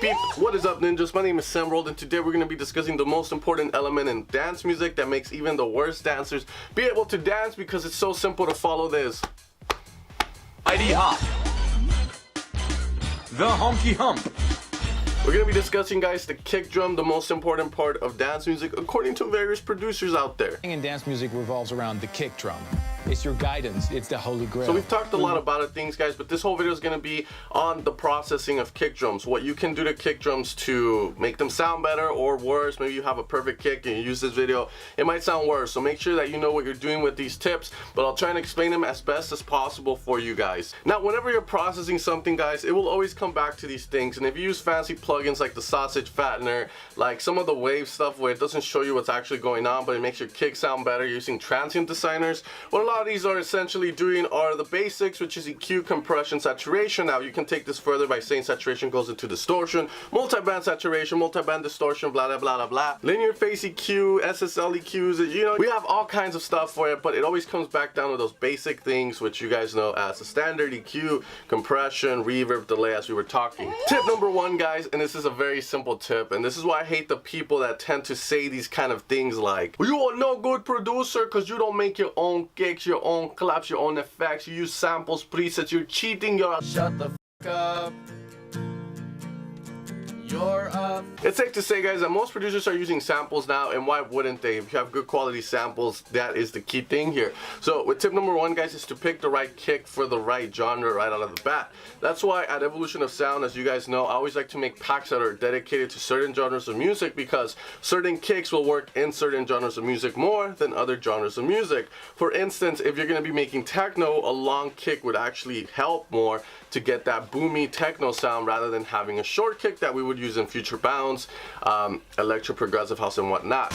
Peep peep, what is up ninjas? My name is Sam Rold, and today we're going to be discussing the most important element in dance music that makes even the worst dancers be able to dance because it's so simple to follow this. ID hop. The honky hump. We're going to be discussing, guys, the kick drum, the most important part of dance music according to various producers out there. In dance music revolves around the kick drum. It's your guidance, it's the holy grail. So we've talked a lot about things, guys, but this whole video is going to be on the processing of kick drums, what you can do to kick drums to make them sound better or worse. Maybe you have a perfect kick and you use this video, it might sound worse, so make sure that you know what you're doing with these tips, but I'll try and explain them as best as possible for you guys. Now, whenever you're processing something, guys, it will always come back to these things, and if you use fancy plugins like the sausage fattener, like some of the wave stuff where it doesn't show you what's actually going on, but it makes your kick sound better using transient designers, what a lot of these are essentially doing are the basics, which is EQ, compression, saturation. Now you can take this further by saying saturation goes into distortion, multi-band saturation, multi-band distortion, blah blah blah blah blah, linear phase EQ, SSL EQs, you know, we have all kinds of stuff for it, but it always comes back down to those basic things which you guys know as the standard EQ, compression, reverb, delay, as we were talking. Tip number one, guys, and this is a very simple tip, and this is why I hate the people that tend to say these kind of things like, you are no good producer because you don't make your own kicks, your own claps, your own effects, you use samples, presets, you're cheating, you're shut the f up. It's safe to say, guys, that most producers are using samples now, and why wouldn't they? If you have good quality samples, that is the key thing here. So with tip number one, guys, is to pick the right kick for the right genre right out of the bat. That's why at Evolution of Sound, as you guys know, I always like to make packs that are dedicated to certain genres of music, because certain kicks will work in certain genres of music more than other genres of music. For instance, if you're going to be making techno, a long kick would actually help more to get that boomy techno sound rather than having a short kick that we would use in future bounds, electro progressive house and whatnot.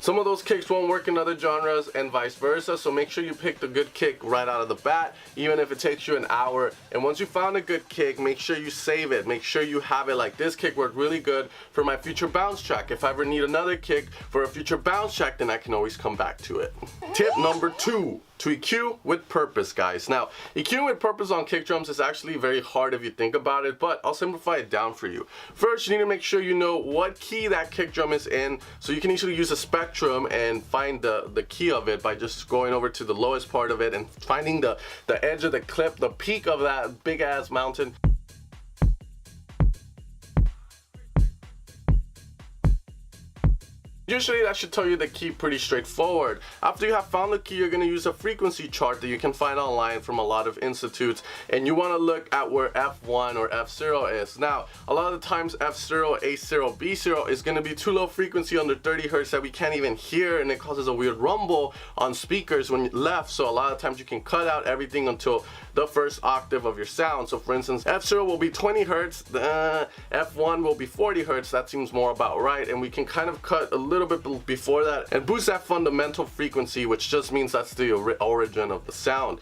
Some of those kicks won't work in other genres and vice versa, so make sure you pick the good kick right out of the bat, even if it takes you an hour. And once you found a good kick, make sure you save it. Make sure you have it. Like, this kick worked really good for my future bounce track. If I ever need another kick for a future bounce track, then I can always come back to it. Tip number two. To EQ with purpose, guys. Now, EQing with purpose on kick drums is actually very hard if you think about it, but I'll simplify it down for you. First, you need to make sure you know what key that kick drum is in, so you can easily use a spectrum and find the key of it by just going over to the lowest part of it and finding the edge of the clip, the peak of that big ass mountain. Usually that should tell you the key pretty straightforward. After you have found the key, you're going to use a frequency chart that you can find online from a lot of institutes, and you want to look at where F1 or F0 is. Now, a lot of the times F0, A0, B0 is going to be too low frequency under 30 Hertz that we can't even hear, and it causes a weird rumble on speakers when left. So a lot of times you can cut out everything until the first octave of your sound. So for instance, F0 will be 20 Hertz, F1 will be 40 Hertz. That seems more about right, and we can kind of cut a little bit before that and boost that fundamental frequency, which just means that's the origin of the sound.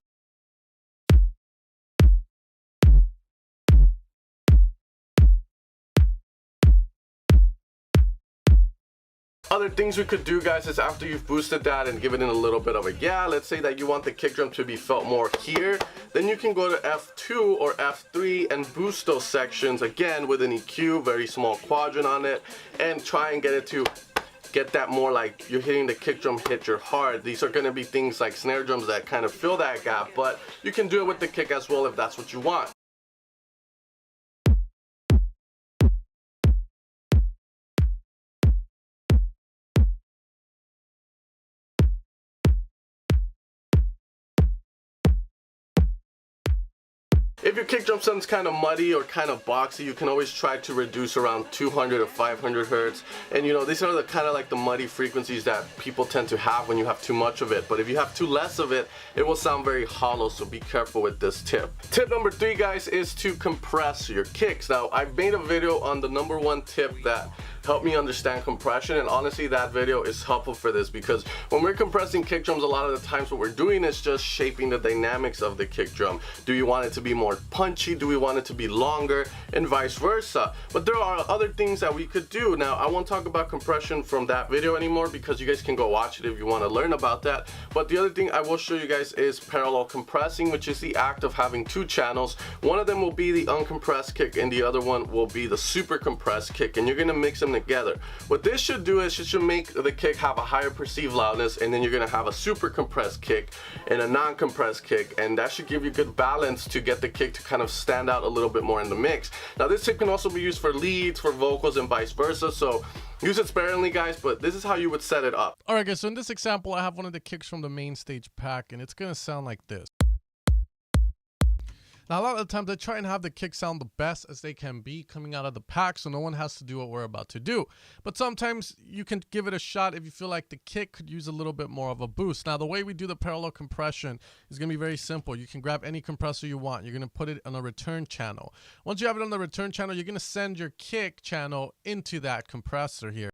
Other things we could do, guys, is after you've boosted that and given it a little bit of a let's say that you want the kick drum to be felt more here, then you can go to F2 or F3 and boost those sections again with an EQ, very small quadrant on it, and try and get it to get that more like you're hitting the kick drum hit your heart. These are going to be things like snare drums that kind of fill that gap, but you can do it with the kick as well if that's what you want. If your kick drum sounds kind of muddy or kind of boxy, you can always try to reduce around 200 or 500 Hertz. And you know, these are the kind of like the muddy frequencies that people tend to have when you have too much of it. But if you have too less of it, it will sound very hollow, so be careful with this tip. Tip number 3, guys, is to compress your kicks. Now, I've made a video on the #1 tip that help me understand compression, and honestly that video is helpful for this, because when we're compressing kick drums, a lot of the times what we're doing is just shaping the dynamics of the kick drum. Do you want it to be more punchy? Do we want it to be longer? And vice versa. But there are other things that we could do. Now I won't talk about compression from that video anymore, because you guys can go watch it if you want to learn about that. But the other thing I will show you guys is parallel compressing, which is the act of having two channels. One of them will be the uncompressed kick and the other one will be the super compressed kick, and you're going to mix them together. What this should do is it should make the kick have a higher perceived loudness, and then you're going to have a super compressed kick and a non-compressed kick, and that should give you good balance to get the kick to kind of stand out a little bit more in the mix. Now this tip can also be used for leads, for vocals, and vice versa, so use it sparingly, guys, but this is how you would set it up. Alright guys, so in this example I have one of the kicks from the main stage pack, and it's gonna sound like this. Now a lot of the times I try and have the kick sound the best as they can be coming out of the pack, so no one has to do what we're about to do. But sometimes you can give it a shot if you feel like the kick could use a little bit more of a boost. Now the way we do the parallel compression is going to be very simple. You can grab any compressor you want. You're going to put it on a return channel. Once you have it on the return channel, you're going to send your kick channel into that compressor here.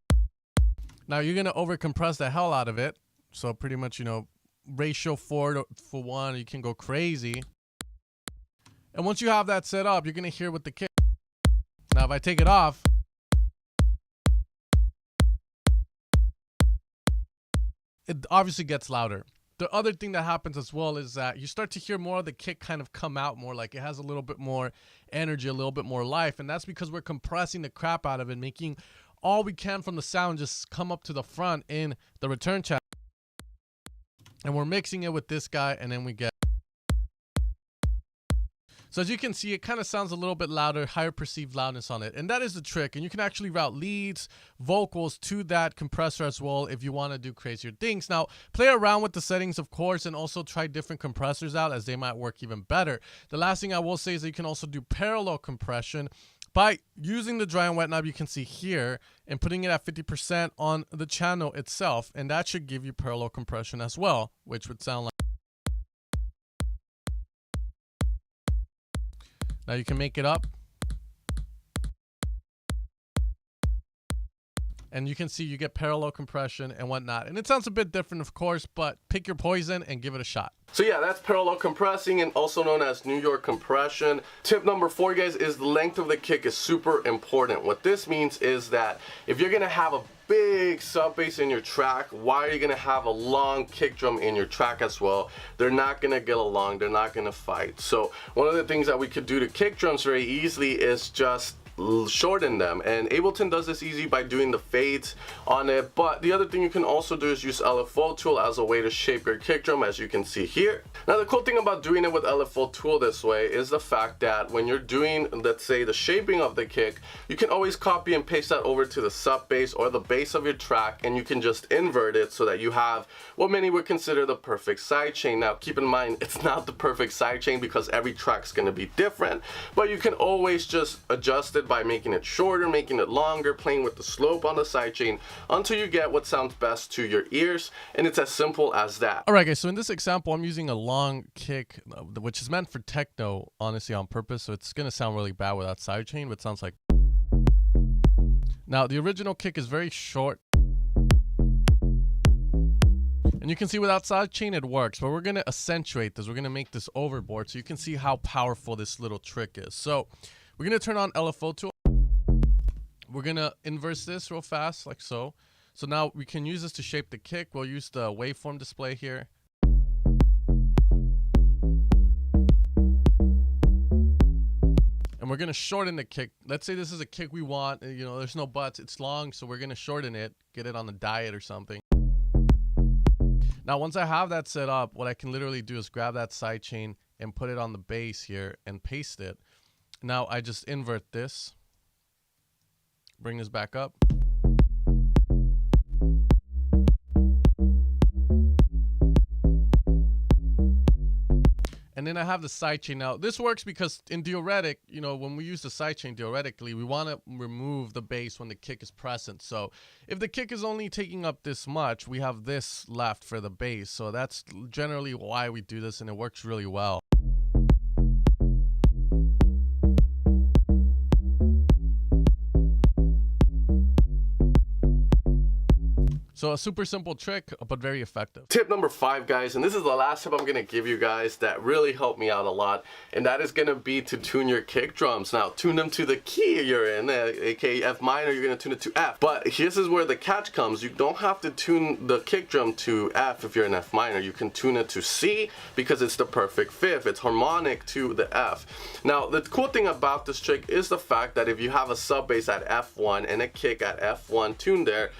Now you're going to over compress the hell out of it. So pretty much, you know, ratio 4:1, you can go crazy. And once you have that set up, you're going to hear with the kick. Now if I take it off, it obviously gets louder. The other thing that happens as well is that you start to hear more of the kick kind of come out more, like it has a little bit more energy, a little bit more life, and that's because we're compressing the crap out of it, making all we can from the sound just come up to the front in the return channel. And we're mixing it with this guy, and then we get. So as you can see, it kind of sounds a little bit louder, higher perceived loudness on it. And that is the trick. And you can actually route leads, vocals to that compressor as well if you want to do crazier things. Now, play around with the settings, of course, and also try different compressors out as they might work even better. The last thing I will say is that you can also do parallel compression by using the dry and wet knob you can see here and putting it at 50% on the channel itself. And that should give you parallel compression as well, which would sound like. Now you can make it up. And you can see you get parallel compression and whatnot. And it sounds a bit different, of course, but pick your poison and give it a shot. So yeah, that's parallel compressing, and also known as New York compression. Tip number 4, guys, is the length of the kick is super important. What this means is that if you're gonna have a big sub bass in your track, why are you gonna have a long kick drum in your track as well? They're not gonna get along, they're not gonna fight. So one of the things that we could do to kick drums very easily is just shorten them, and Ableton does this easy by doing the fades on it. But the other thing you can also do is use LFO tool as a way to shape your kick drum, as you can see here. Now the cool thing about doing it with LFO tool this way is the fact that when you're doing, let's say, the shaping of the kick, you can always copy and paste that over to the sub bass or the bass of your track, and you can just invert it so that you have what many would consider the perfect sidechain. Now keep in mind, it's not the perfect sidechain because every track's going to be different, but you can always just adjust it by making it shorter, making it longer, playing with the slope on the sidechain until you get what sounds best to your ears, and it's as simple as that. Alright guys, so in this example I'm using a long kick, which is meant for techno, honestly, on purpose, so it's going to sound really bad without sidechain, but it sounds like. Now the original kick is very short, and you can see without sidechain it works, but we're going to accentuate this. We're going to make this overboard so you can see how powerful this little trick is. So we're going to turn on LFO tool. We're going to inverse this real fast, like so. So now we can use this to shape the kick. We'll use the waveform display here. And we're going to shorten the kick. Let's say this is a kick we want. You know, there's no buts. It's long, so we're going to shorten it, get it on the diet or something. Now, once I have that set up, what I can literally do is grab that sidechain and put it on the bass here and paste it. Now I just invert this, bring this back up. And then I have the sidechain. Now this works because in theoretic, you know, when we use the sidechain theoretically, we want to remove the bass when the kick is present. So if the kick is only taking up this much, we have this left for the bass. So that's generally why we do this, and it works really well. So a super simple trick, but very effective. Tip number 5, guys, and this is the last tip I'm gonna give you guys that really helped me out a lot, and that is gonna be to tune your kick drums. Now, tune them to the key you're in, aka F minor. You're gonna tune it to F. But this is where the catch comes. You don't have to tune the kick drum to F if you're in F minor. You can tune it to C because it's the perfect fifth. It's harmonic to the F. Now, the cool thing about this trick is the fact that if you have a sub bass at F1 and a kick at F1 tuned there,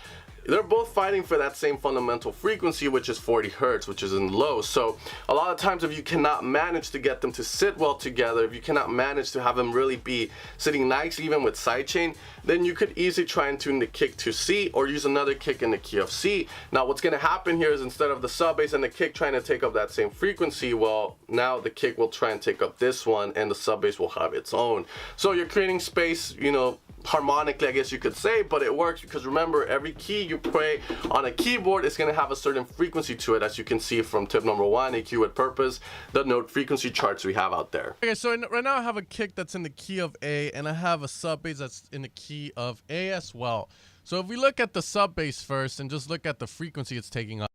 they're both fighting for that same fundamental frequency, which is 40 hertz, which is in low. So a lot of times if you cannot manage to get them to sit well together, if you cannot manage to have them really be sitting nice even with sidechain, then you could easily try and tune the kick to C or use another kick in the key of C. Now what's going to happen here is instead of the sub bass and the kick trying to take up that same frequency, well, now the kick will try and take up this one and the sub bass will have its own. So you're creating space, you know, harmonically, I guess you could say, but it works because remember, every key you play on a keyboard is going to have a certain frequency to it, as you can see from tip number 1, EQ with purpose, the note frequency charts we have out there. Okay, so right now I have a kick that's in the key of A, and I have a sub bass that's in the key of A as well. So if we look at the sub bass first and just look at the frequency it's taking up,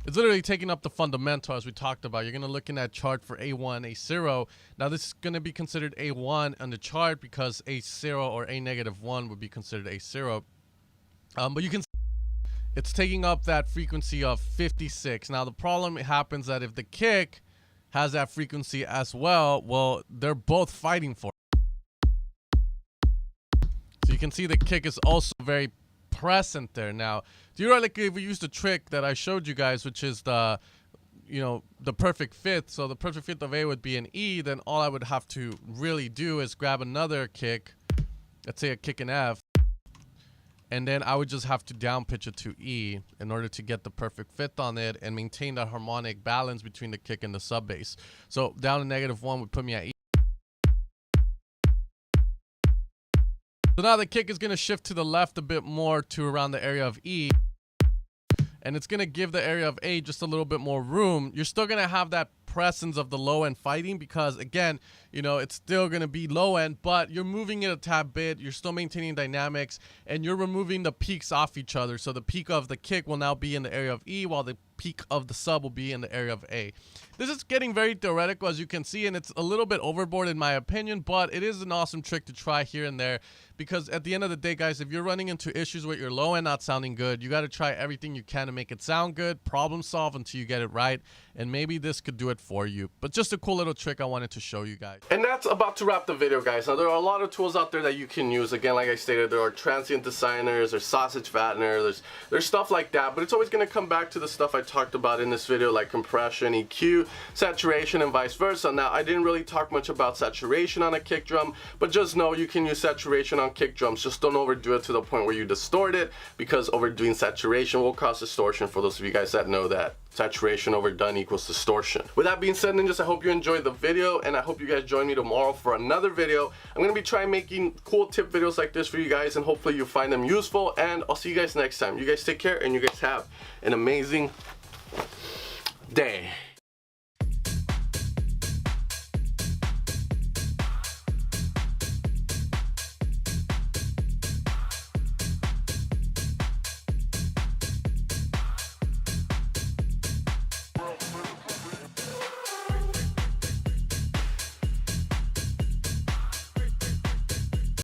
it's literally taking up the fundamental as we talked about. You're going to look in that chart for A1, A0. Now this is going to be considered A1 on the chart because A0 or A-1 would be considered A0. But you can see it's taking up that frequency of 56. Now the problem happens that if the kick has that frequency as well, they're both fighting for it. So you can see the kick is also very present there. Now theoretically, if we use the trick that I showed you guys, which is the perfect fifth, so the perfect fifth of A would be an E, then all I would have to really do is grab another kick, let's say a kick in F, and then I would just have to down pitch it to E in order to get the perfect fifth on it and maintain that harmonic balance between the kick and the sub bass. So down to -1 would put me at E. So now the kick is going to shift to the left a bit more to around the area of E. And it's going to give the area of A just a little bit more room. You're still going to have that presence of the low end fighting because, again, you know, it's still going to be low end, but you're moving it a tad bit. You're still maintaining dynamics, and you're removing the peaks off each other. So the peak of the kick will now be in the area of E, while the peak of the sub will be in the area of A. This is getting very theoretical, as you can see, and it's a little bit overboard in my opinion, but it is an awesome trick to try here and there because at the end of the day, guys, if you're running into issues with your low end not sounding good, you got to try everything you can to make it sound good, problem solve until you get it right, and maybe this could do it for you. But just a cool little trick I wanted to show you guys. And that's about to wrap the video, guys. Now there are a lot of tools out there that you can use. Again, like I stated, there are transient designers, there's sausage fattener, there's stuff like that, but it's always going to come back to the stuff I talked about in this video, like compression, EQ, saturation, and vice versa. Now I didn't really talk much about saturation on a kick drum, but just know you can use saturation on kick drums. Just don't overdo it to the point where you distort it, because overdoing saturation will cause distortion, for those of you guys that know that. Saturation overdone equals distortion. With that being said, ninjas, I hope you enjoyed the video, and I hope you guys join me tomorrow for another video. I'm going to be trying making cool tip videos like this for you guys, and hopefully you find them useful, and I'll see you guys next time. You guys take care, and you guys have an amazing day.